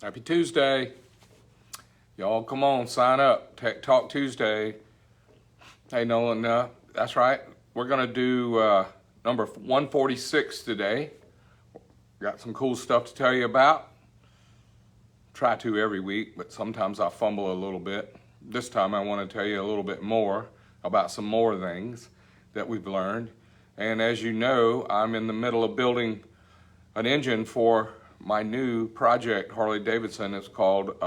Happy Tuesday. Y'all come on, sign up. Tech Talk Tuesday. Hey, Nolan, that's right. We're going to do number 146 today. Got some cool stuff to tell you about. Try to every week, but sometimes I fumble a little bit. This time I want to tell you a little bit more about some more things that we've learned. And as you know, I'm in the middle of building an engine for my new project, Harley Davidson. It's called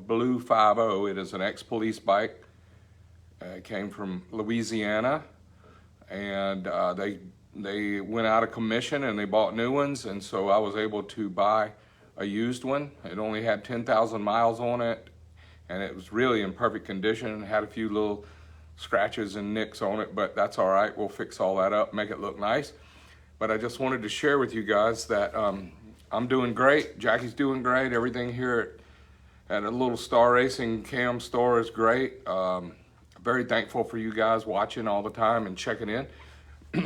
Blue 50. It is an ex-police bike. It came from Louisiana, and they went out of commission and they bought new ones, and so I was able to buy a used one. It only had 10,000 miles on it, and it was really in perfect condition. It had a few little scratches and nicks on it, but that's all right. We'll fix all that up, make it look nice. But I just wanted to share with you guys that I'm doing great. Jackie's doing great. Everything here at a little Star Racing Cam store is great. Very thankful for you guys watching all the time and checking in.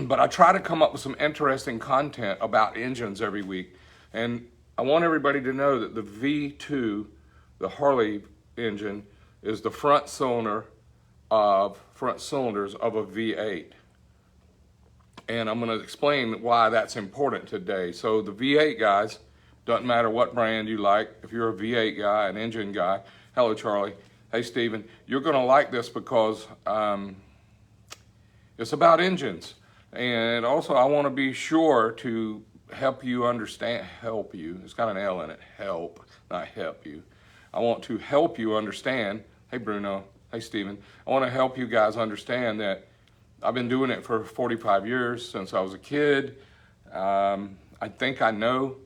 But I try to come up with some interesting content about engines every week. And I want everybody to know that the V2, the Harley engine, is the front cylinders of a V8. And I'm going to explain why that's important today. So the V8 guys, doesn't matter what brand you like. If you're a V8 guy, an engine guy, hello Charlie, hey Steven, you're going to like this because it's about engines. And also I want to be sure to help you understand, it's got an L in it, help, not help you. I want to help you understand, hey Bruno, hey Steven, I want to help you guys understand that I've been doing it for 45 years since I was a kid. I think I know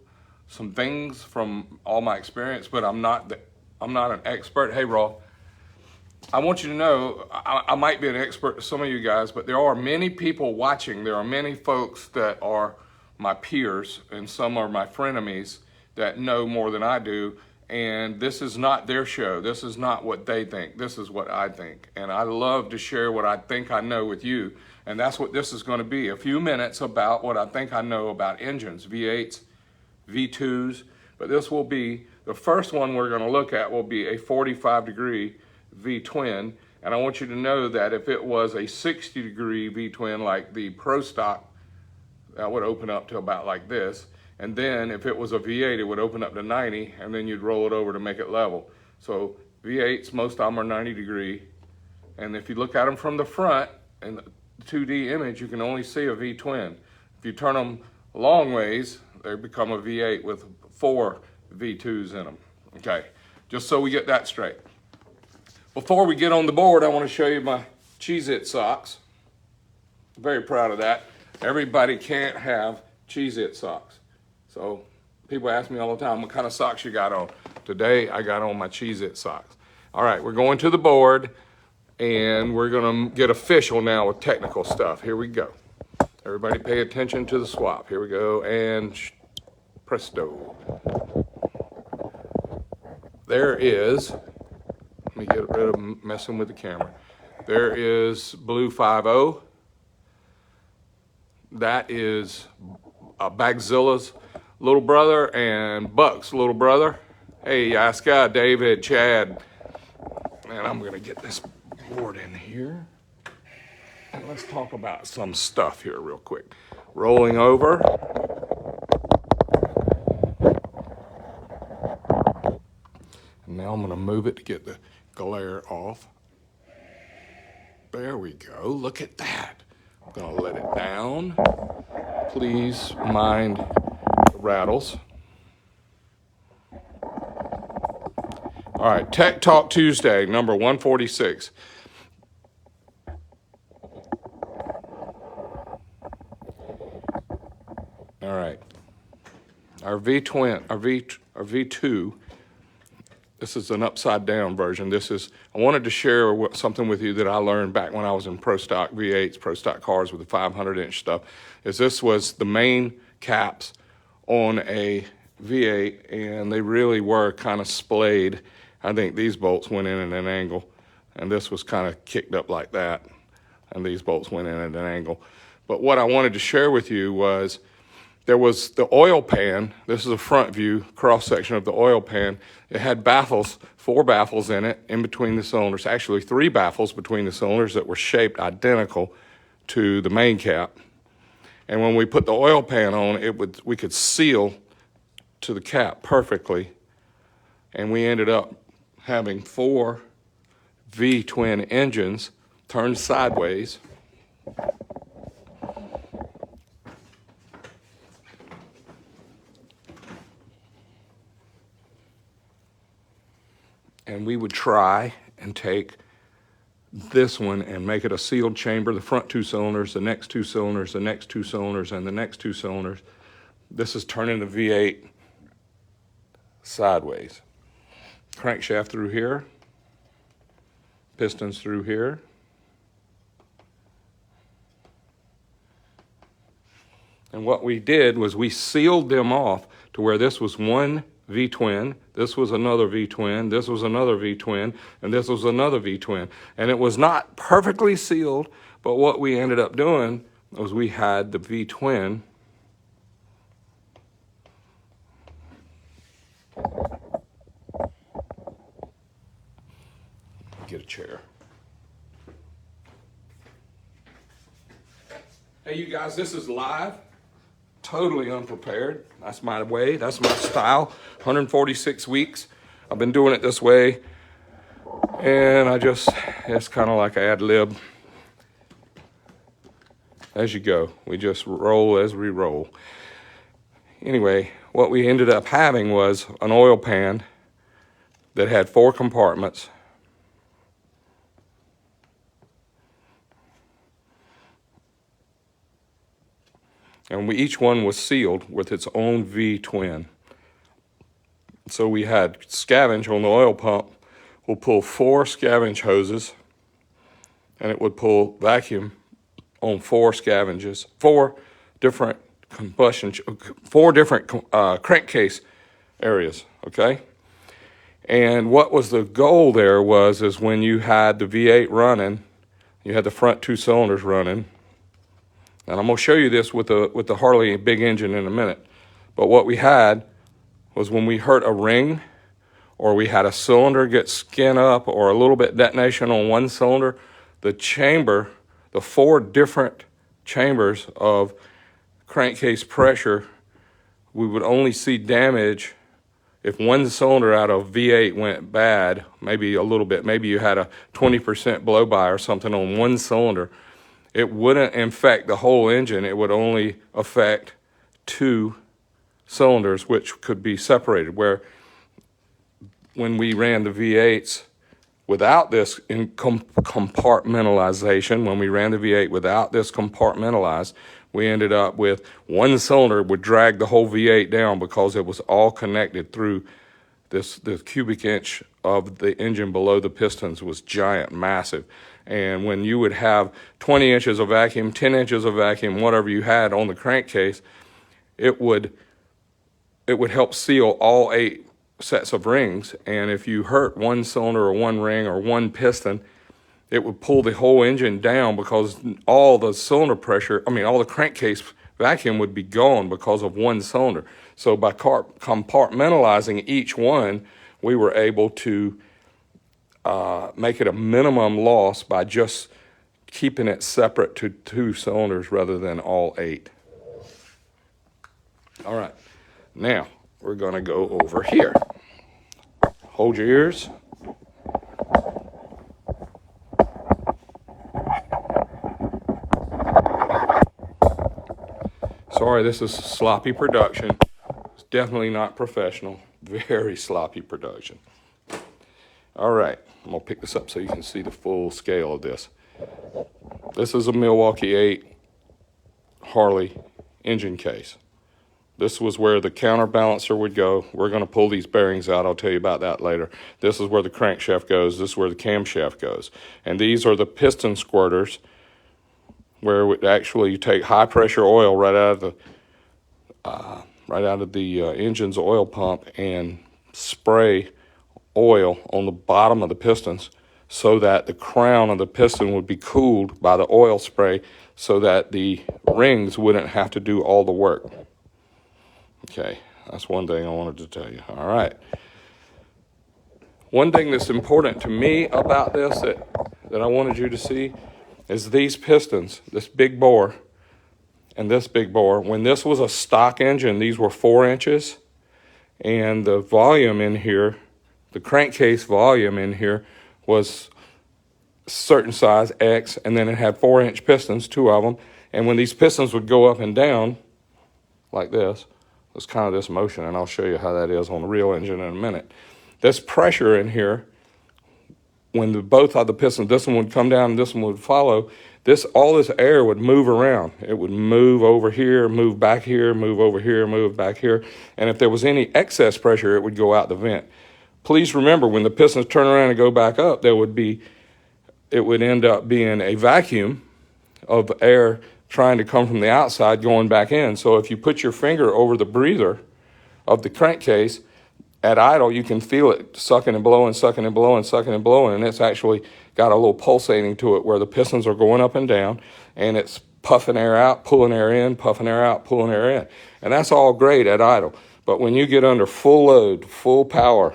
some things from all my experience, but I'm not an expert. Hey, Raw, I want you to know I might be an expert to some of you guys, but there are many people watching. There are many folks that are my peers, and some are my frenemies that know more than I do. And this is not their show. This is not what they think. This is what I think. And I love to share what I think I know with you. And that's what this is going to be. A few minutes about what I think I know about engines, V8s, V2s. But this will be, the first one we're going to look at will be a 45-degree V-twin. And I want you to know that if it was a 60-degree V-twin like the Pro Stock, that would open up to about like this. And then if it was a V8, it would open up to 90, and then you'd roll it over to make it level. So V8s, most of them are 90 degree. And if you look at them from the front, in the 2D image, you can only see a V-twin. If you turn them long ways, they become a V8 with 4 V2s in them. Okay, just so we get that straight. Before we get on the board, I want to show you my Cheez-It socks. Very proud of that. Everybody can't have Cheez-It socks. So people ask me all the time, what kind of socks you got on? Today, I got on my Cheez-It socks. All right, we're going to the board, and we're going to get official now with technical stuff. Here we go. Everybody pay attention to the swap. Here we go, and presto. There is, let me get rid of messing with the camera. There is Blue 50. That is Bagzilla's little brother and Buck's little brother. Hey, Yaska, David, Chad. And I'm gonna get this board in here. And let's talk about some stuff here real quick. Rolling over. And now I'm gonna move it to get the glare off. There we go, look at that. I'm gonna let it down. Please mind rattles. All right, Tech Talk Tuesday, number 146. All right, our V2. This is an upside down version. I wanted to share something with you that I learned back when I was in Pro Stock V8s, Pro Stock cars with the 500-inch stuff. This was the main caps on a V8, and they really were kind of splayed. I think these bolts went in at an angle, and this was kind of kicked up like that, and these bolts went in at an angle. But what I wanted to share with you was there was the oil pan. This is a front view, cross section of the oil pan. It had baffles, 4 baffles in it, in between the cylinders. Actually, 3 baffles between the cylinders that were shaped identical to the main cap. And when we put the oil pan on, we could seal to the cap perfectly. And we ended up having 4 V-twin engines turned sideways. And we would try and take this one and make it a sealed chamber, the front 2 cylinders, the next 2 cylinders, the next 2 cylinders, and the next 2 cylinders. This is turning the V8 sideways. Crankshaft through here, pistons through here. And what we did was we sealed them off to where this was one V-twin, this was another V-twin, this was another V-twin, and this was another V-twin. And it was not perfectly sealed, but what we ended up doing was we had the V-twin get a chair. Hey, you guys, this is live. Totally unprepared. That's my way. That's my style. 146 weeks. I've been doing it this way. And it's kind of like ad lib. As you go. We just roll as we roll. Anyway, what we ended up having was an oil pan that had 4 compartments. And each one was sealed with its own V-twin. So we had scavenge on the oil pump. We'll pull 4 scavenge hoses, and it would pull vacuum on 4 scavenges, 4 different combustion, 4 different crankcase areas, okay? And what was the goal there is when you had the V8 running, you had the front 2 cylinders running. And I'm going to show you this with the Harley big engine in a minute. But what we had was when we hurt a ring, or we had a cylinder get skin up, or a little bit detonation on one cylinder, the chamber, the 4 different chambers of crankcase pressure, we would only see damage if one cylinder out of V8 went bad, maybe a little bit. Maybe you had a 20% blow-by or something on one cylinder. It wouldn't infect the whole engine. It would only affect 2 cylinders, which could be separated. Where when we ran the V8s without this compartmentalization, when we ran the V8 without this compartmentalized, we ended up with one cylinder would drag the whole V8 down because it was all connected through the cubic inch of the engine below the pistons was giant, massive. And when you would have 20 inches of vacuum, 10 inches of vacuum, whatever you had on the crankcase, it would help seal all 8 sets of rings. And if you hurt one cylinder or one ring or one piston, it would pull the whole engine down because all the cylinder pressure, all the crankcase vacuum would be gone because of one cylinder. So by compartmentalizing each one, we were able to make it a minimum loss by just keeping it separate to 2 cylinders rather than all 8. All right, now we're going to go over here. Hold your ears. Sorry, this is sloppy production. It's definitely not professional. Very sloppy production. All right, I'm going to pick this up so you can see the full scale of this. This is a Milwaukee 8 Harley engine case. This was where the counterbalancer would go. We're going to pull these bearings out. I'll tell you about that later. This is where the crankshaft goes. This is where the camshaft goes. And these are the piston squirters, where you take high pressure oil right out of the engine's oil pump and spray oil on the bottom of the pistons so that the crown of the piston would be cooled by the oil spray so that the rings wouldn't have to do all the work. Okay, that's one thing I wanted to tell you. All right. One thing that's important to me about this that I wanted you to see is these pistons, this big bore and this big bore. When this was a stock engine, these were 4 inches, and the volume in here, the crankcase volume in here was certain size X, and then it had 4-inch pistons, 2 of them. And when these pistons would go up and down like this, it's kind of this motion, and I'll show you how that is on the real engine in a minute. This pressure in here, when both of the pistons, this one would come down and this one would follow, all this air would move around. It would move over here, move back here, move over here, move back here. And if there was any excess pressure, it would go out the vent. Please remember, when the pistons turn around and go back up, it would end up being a vacuum of air trying to come from the outside going back in. So if you put your finger over the breather of the crankcase, at idle, you can feel it sucking and blowing, sucking and blowing, sucking and blowing, and it's actually got a little pulsating to it where the pistons are going up and down, and it's puffing air out, pulling air in, puffing air out, pulling air in. And that's all great at idle. But when you get under full load, full power,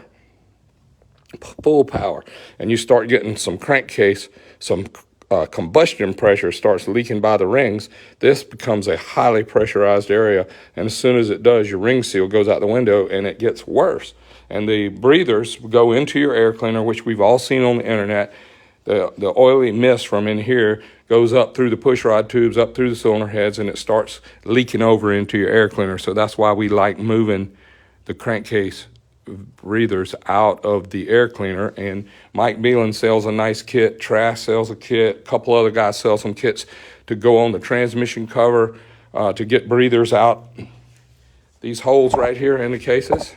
and you start getting some crankcase, some combustion pressure starts leaking by the rings, this becomes a highly pressurized area, and as soon as it does, your ring seal goes out the window and it gets worse. And the breathers go into your air cleaner, which we've all seen on the internet. The oily mist from in here goes up through the pushrod tubes, up through the cylinder heads, and it starts leaking over into your air cleaner. So that's why we like moving the crankcase breathers out of the air cleaner. And Mike Beelan sells a nice kit, Trash sells a kit, a couple other guys sell some kits to go on the transmission cover to get breathers out. These holes right here in the cases,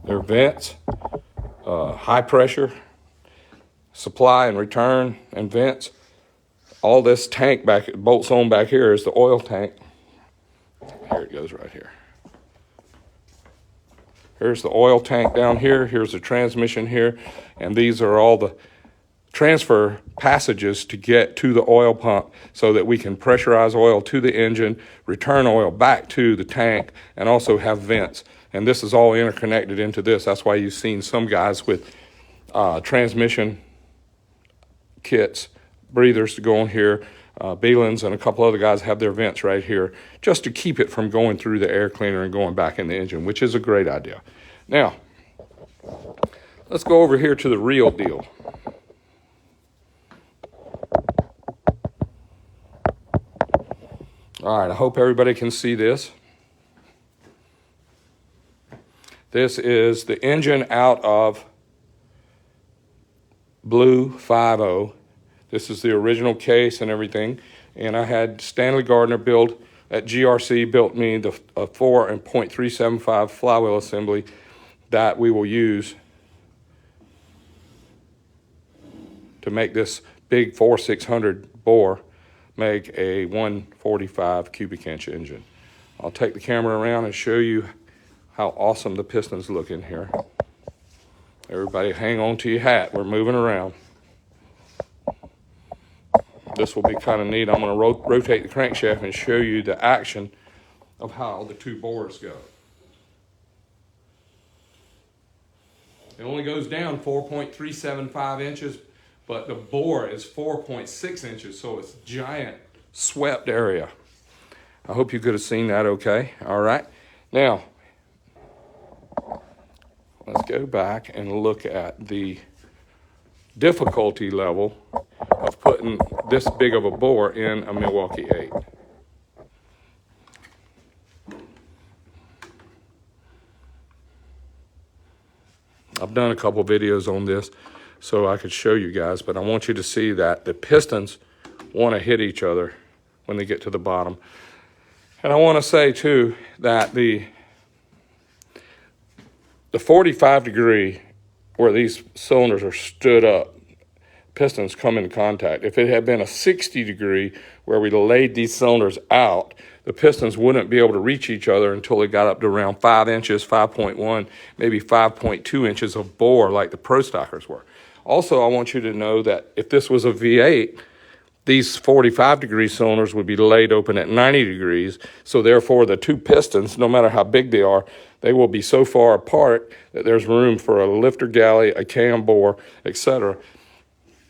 they're vents, high pressure supply and return and vents. All this tank back, bolts on back here, is the oil tank. Here it goes right here. Here's the oil tank down here. Here's the transmission here. And these are all the transfer passages to get to the oil pump so that we can pressurize oil to the engine, return oil back to the tank, and also have vents. And this is all interconnected into this. That's why you've seen some guys with transmission kits, breathers to go on here. Beelan's and a couple other guys have their vents right here just to keep it from going through the air cleaner and going back in the engine, which is a great idea. Now, let's go over here to the real deal. All right, I hope everybody can see this. This is the engine out of Blue 5.0. This is the original case and everything. And I had Stanley Gardner build at GRC, built me the 4.375 flywheel assembly that we will use to make this big 4600 bore make a 145 cubic inch engine. I'll take the camera around and show you how awesome the pistons look in here. Everybody hang on to your hat. We're moving around. This will be kind of neat. I'm going to rotate the crankshaft and show you the action of how the two bores go. It only goes down 4.375 inches, but the bore is 4.6 inches, so it's giant swept area. I hope you could have seen that okay. All right. Now, let's go back and look at the difficulty level of putting this big of a bore in a Milwaukee 8. I've done a couple videos on this so I could show you guys, but I want you to see that the pistons want to hit each other when they get to the bottom. And I want to say too that the 45 degree where these cylinders are stood up, pistons come in contact. If it had been a 60 degree where we laid these cylinders out, the pistons wouldn't be able to reach each other until they got up to around 5 inches, 5.1, maybe 5.2 inches of bore like the Pro Stockers were. Also, I want you to know that if this was a V8, these 45-degree cylinders would be laid open at 90 degrees. So therefore, the two pistons, no matter how big they are, they will be so far apart that there's room for a lifter galley, a cam bore, etc.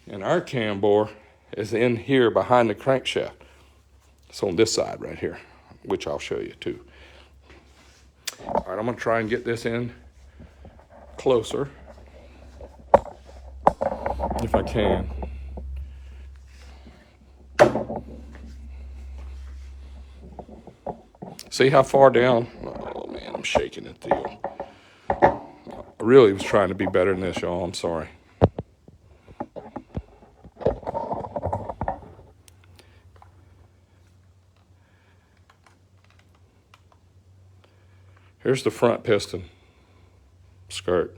And our cam bore is in here behind the crankshaft. It's on this side right here, which I'll show you too. All right, I'm gonna try and get this in closer if I can. See how far down? Oh man, I'm shaking it deal. I really was trying to be better than this, y'all. I'm sorry. Here's the front piston skirt.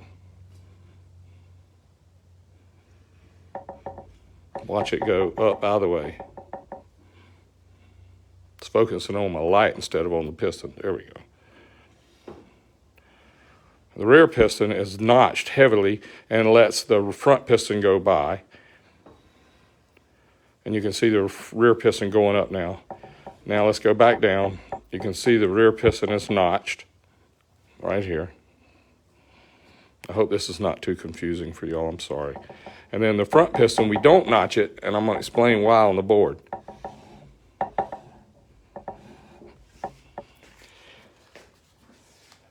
Watch it go up out of the way. It's focusing on my light instead of on the piston. There we go. The rear piston is notched heavily and lets the front piston go by. And you can see the rear piston going up now. Now let's go back down. You can see the rear piston is notched right here. I hope this is not too confusing for y'all. I'm sorry. And then the front piston, we don't notch it, and I'm going to explain why on the board.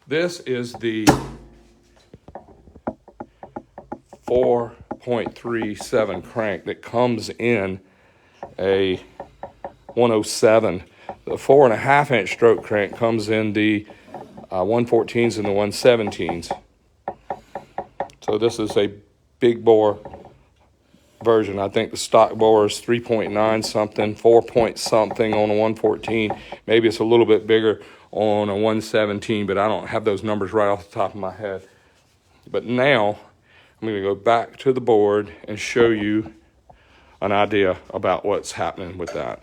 This is the 4.37 crank that comes in a 107. The 4.5 inch stroke crank comes in the 114s and the 117s. So this is a big bore version. I think the stock bore is 3.9 something, 4 point something on a 114. Maybe it's a little bit bigger on a 117, but I don't have those numbers right off the top of my head. But now I'm going to go back to the board and show you an idea about what's happening with that.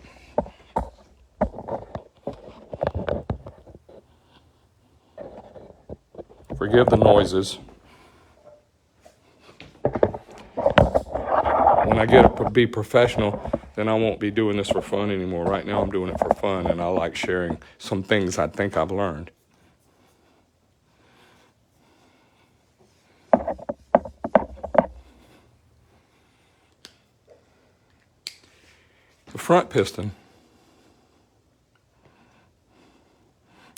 Forgive the noises. When I get to be professional, then I won't be doing this for fun anymore. Right now I'm doing it for fun, and I like sharing some things I think I've learned. The front piston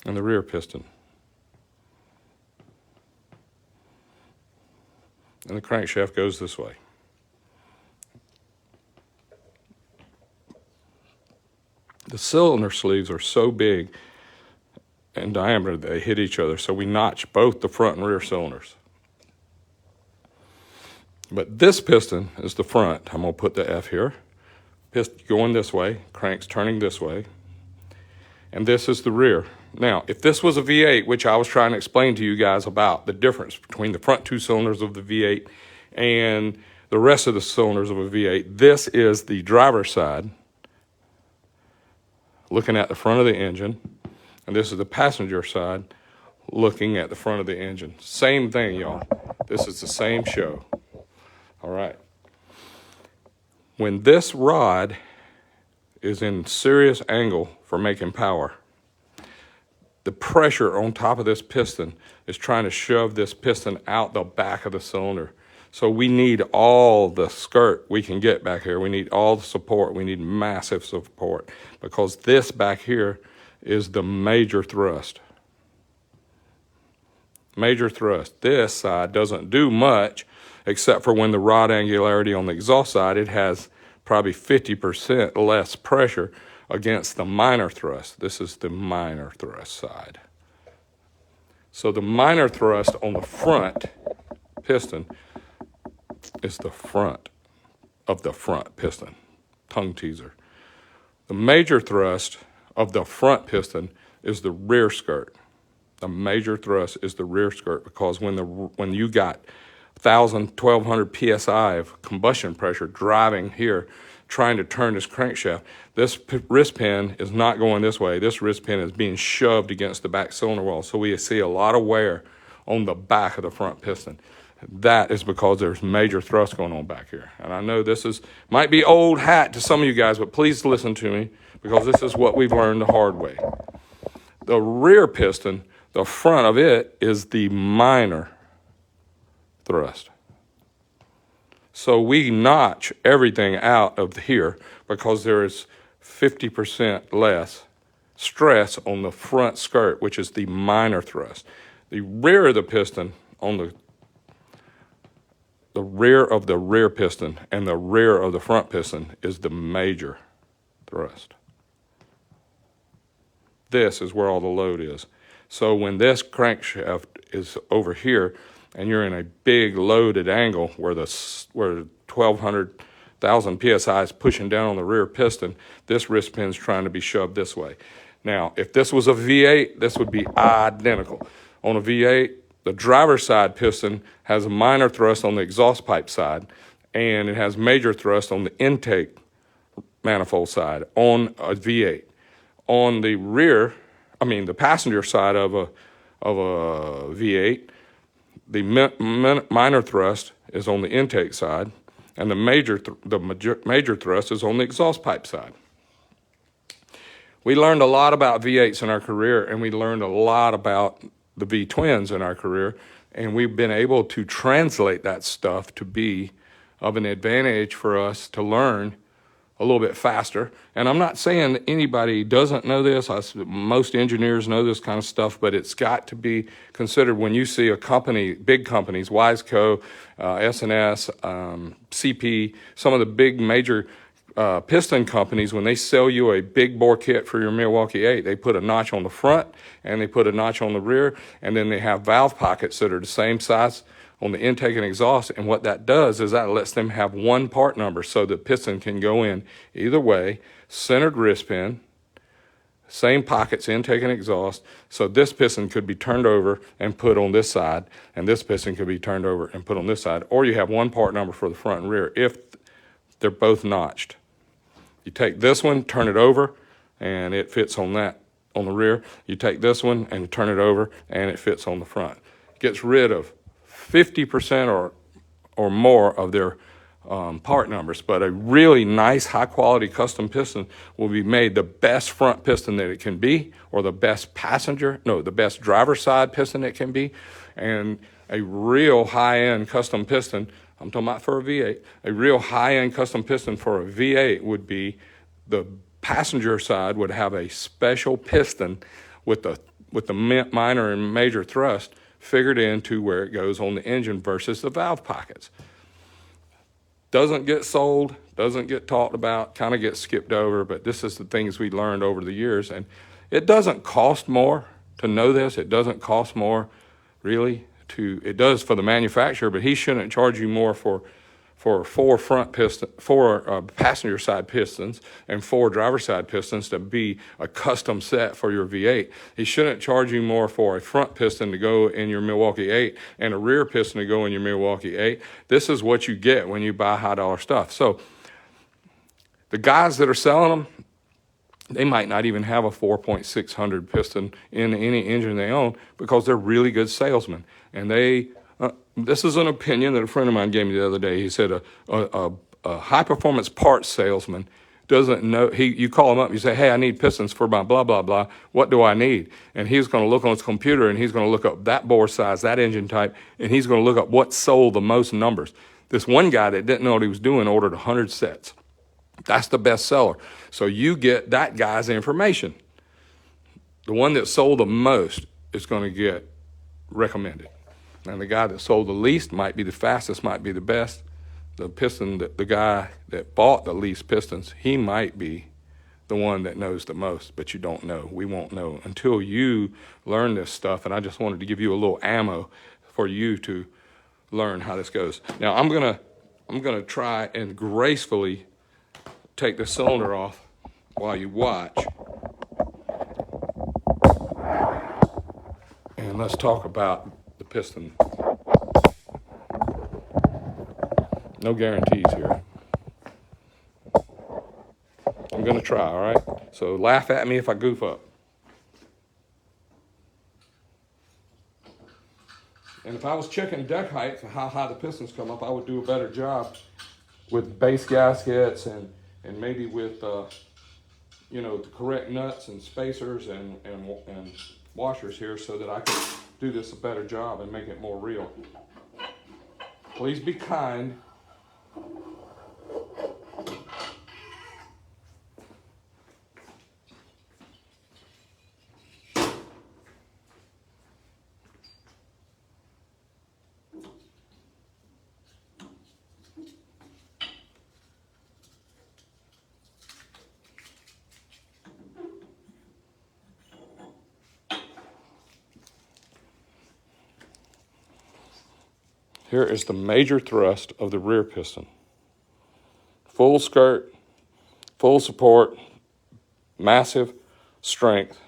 and the rear piston and the crankshaft goes this way. The cylinder sleeves are so big in diameter that they hit each other, so we notch both the front and rear cylinders. But this piston is the front. I'm going to put the F here. Piston going this way, crank's turning this way, and this is the rear. Now, if this was a V8, which I was trying to explain to you guys about the difference between the front two cylinders of the V8 and the rest of the cylinders of a V8, this is the driver's side, looking at the front of the engine, and this is the passenger side looking at the front of the engine. Same thing, y'all. This is the same show. All right. When this rod is in serious angle for making power, the pressure on top of this piston is trying to shove this piston out the back of the cylinder. So we need all the skirt we can get back here. We need all the support. We need massive support because this back here is the major thrust. Major thrust. This side doesn't do much except for when the rod angularity on the exhaust side, it has probably 50% less pressure against the minor thrust. This is the minor thrust side. So the minor thrust on the front piston is the front of the front piston. Tongue teaser. The major thrust of the front piston is the rear skirt. The major thrust is the rear skirt because when you got 1,000, 1,200 psi of combustion pressure driving here, trying to turn this crankshaft, this wrist pin is not going this way. This wrist pin is being shoved against the back cylinder wall. So we see a lot of wear on the back of the front piston. That is because there's major thrust going on back here. And I know this might be old hat to some of you guys, but please listen to me because this is what we've learned the hard way. The rear piston, the front of it is the minor thrust. So we notch everything out of here because there is 50% less stress on the front skirt, which is the minor thrust. The rear of the piston on the rear of the rear piston and the rear of the front piston is the major thrust. This is where all the load is. So when this crankshaft is over here and you're in a big loaded angle where 1,200,000 psi is pushing down on the rear piston, this wrist pin's trying to be shoved this way. Now, if this was a V8, this would be identical. On a V8, the driver's side piston has a minor thrust on the exhaust pipe side, and it has major thrust on the intake manifold side on a V8. On the rear, the passenger side of a V8, the minor thrust is on the intake side, and the major thrust is on the exhaust pipe side. We learned a lot about V8s in our career, and we learned a lot about the V-twins in our career, and we've been able to translate that stuff to be of an advantage for us to learn a little bit faster. And I'm not saying that anybody doesn't know this. Most engineers know this kind of stuff, but it's got to be considered when you see a company, big companies, Wiseco, S&S, CP, some of the big major piston companies, when they sell you a big bore kit for your Milwaukee 8, they put a notch on the front and they put a notch on the rear, and then they have valve pockets that are the same size on the intake and exhaust. And what that does is that lets them have one part number so the piston can go in either way, centered wrist pin, same pockets, intake and exhaust. So this piston could be turned over and put on this side, and this piston could be turned over and put on this side, or you have one part number for the front and rear if they're both notched. You take this one, turn it over, and it fits on that, on the rear. You take this one and turn it over, and it fits on the front. It gets rid of 50% or more of their part numbers, but a really nice, high-quality custom piston will be made the best front piston that it can be, or the best the best driver's side piston it can be, and a real high-end custom piston, I'm talking about for a V8, a real high-end custom piston for a V8 would be the passenger side would have a special piston with the minor and major thrust figured into where it goes on the engine versus the valve pockets. Doesn't get sold, doesn't get talked about, kind of gets skipped over, but this is the things we learned over the years. And it doesn't cost more to know this. It doesn't cost more, really, it does for the manufacturer, but he shouldn't charge you more for four passenger side pistons and 4 driver side pistons to be a custom set for your V8. He shouldn't charge you more for a front piston to go in your Milwaukee 8 and a rear piston to go in your Milwaukee 8. This is what you get when you buy high dollar stuff. So the guys that are selling them, they might not even have a 4.600 piston in any engine they own because they're really good salesmen. And this is an opinion that a friend of mine gave me the other day. He said a high-performance parts salesman doesn't know. You call him up, you say, hey, I need pistons for my blah, blah, blah. What do I need? And he's going to look on his computer, and he's going to look up that bore size, that engine type, and he's going to look up what sold the most numbers. This one guy that didn't know what he was doing ordered 100 sets. That's the best seller. So you get that guy's information. The one that sold the most is going to get recommended. And the guy that sold the least might be the fastest, might be the best. The guy that bought the least pistons, he might be the one that knows the most, but you don't know. We won't know until you learn this stuff. And I just wanted to give you a little ammo for you to learn how this goes. Now I'm gonna try and gracefully take the cylinder off while you watch. And let's talk about the piston. No guarantees here. I'm gonna try, all right? So laugh at me if I goof up. And if I was checking deck height for how high the pistons come up, I would do a better job with base gaskets and maybe with you know, the correct nuts and spacers and washers here, so that I could do this a better job and make it more real. Please be kind. Here is the major thrust of the rear piston. Full skirt, full support, massive strength.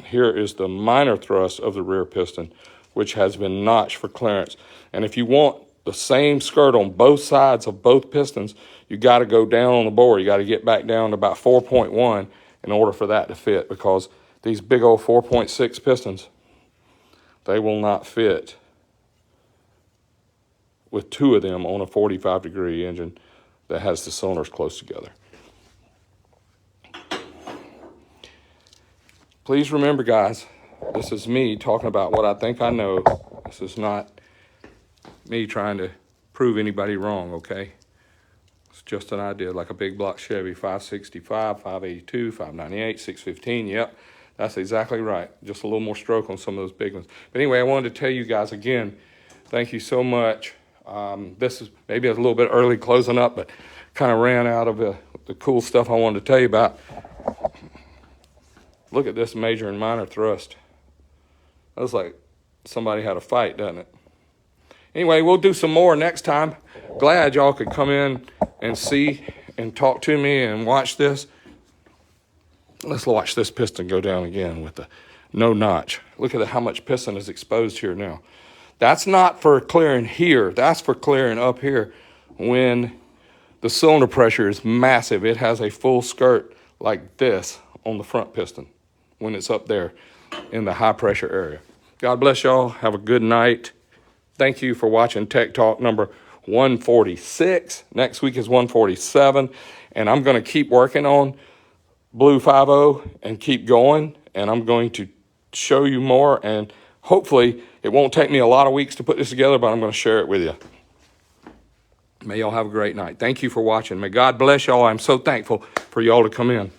Here is the minor thrust of the rear piston, which has been notched for clearance. And if you want the same skirt on both sides of both pistons, you got to go down on the bore. You got to get back down to about 4.1 in order for that to fit, because these big old 4.6 pistons, they will not fit with two of them on a 45-degree engine that has the cylinders close together. Please remember, guys, this is me talking about what I think I know. This is not me trying to prove anybody wrong, okay? It's just an idea, like a big block Chevy, 565, 582, 598, 615, yep, that's exactly right. Just a little more stroke on some of those big ones. But anyway, I wanted to tell you guys again, thank you so much. This is maybe a little bit early closing up, but kind of ran out of the cool stuff I wanted to tell you about. Look at this major and minor thrust. That was like somebody had a fight, doesn't it? Anyway, we'll do some more next time. Glad y'all could come in and see and talk to me and watch this. Let's watch this piston go down again with the no notch. Look at how much piston is exposed here now. That's not for clearing here. That's for clearing up here when the cylinder pressure is massive. It has a full skirt like this on the front piston when it's up there in the high pressure area. God bless y'all. Have a good night. Thank you for watching Tech Talk number 146. Next week is 147. And I'm going to keep working on Blue 5.0 and keep going. And I'm going to show you more, and hopefully it won't take me a lot of weeks to put this together, but I'm going to share it with you. May y'all have a great night. Thank you for watching. May God bless y'all. I'm so thankful for y'all to come in.